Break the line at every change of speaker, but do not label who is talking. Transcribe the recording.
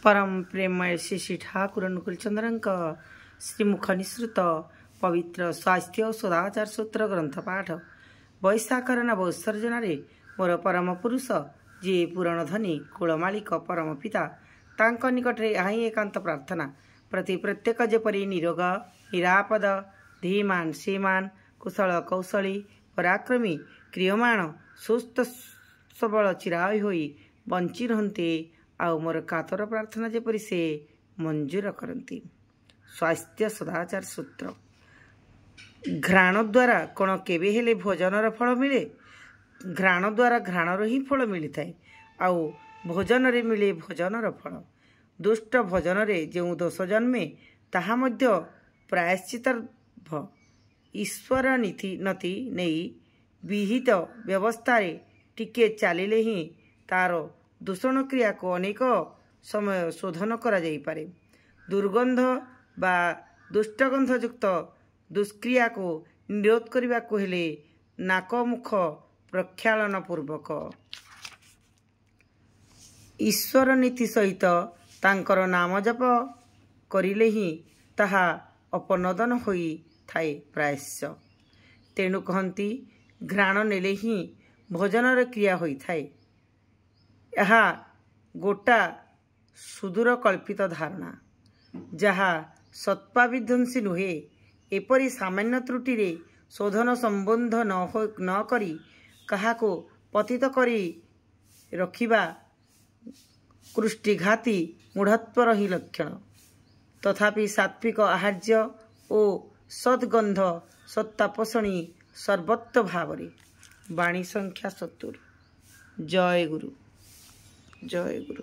परम प्रेमय श्री श्री ठाकुर अनुकूल चंद्रंक श्रीमुख निसृत पवित्र स्वास्थ्य और सदाचार सूत्र ग्रंथ पाठ वैशाखर नवोत्सर्जन मोर परम पुरुष जी पुराण धनी कुलमालिक परम पिता तांक निकटरे आई एकांत प्रार्थना प्रति प्रत्येक जेपरी निरोग निरापद धीमान श्रीमान कुशल कौशली पराक्रमी क्रियमाण सुस्थ सबल चिराय होई बंची रहते आउ मोर कातर प्रार्थना जेपरी से मंजूर करती। स्वास्थ्य सदाचार सूत्र घ्राण द्वारा कौन केबे हेले भोजनर फल मिले? घ्राण द्वारा घ्राणर ही फल मिली थाए आउ भोजन रे मिले भोजनर फल। दुष्ट भोजन रे जो दोष जन्मे ताहा मध्य प्रायश्चितार्थ ईश्वर नीति नति नहीं विहित व्यवस्था रे टिके चलिले ही तार दूषण क्रिया को अनेक समय शोधन करा जाई पारे। दुर्गंध बा दुष्टगंध युक्त दुष्क्रिया को निरोध करने को हेले नाक मुख प्रक्षालन पूर्वक ईश्वर नीति सहित तांकर नाम जप करिले ही ताहा अपनोदन होई थाए प्रायश्य। तेणु कहती घ्राण नेले ही भोजनर क्रिया होई थाए। यहा गोटा सुदूर कल्पित धारणा जहा सत्पा विध्वंसी नुहे। एपरी सामान्य त्रुटि रे शोधन संबंध न करी काहाको पतित करी रखिबा कृष्टिघाती मूढ़त्वर ही लक्षण। तथापि सात्विक आहार्य और सद्गंध सत्तापोषणी सर्वत्व भावरे। वाणी संख्या 70। जय गुरु जय गुरु।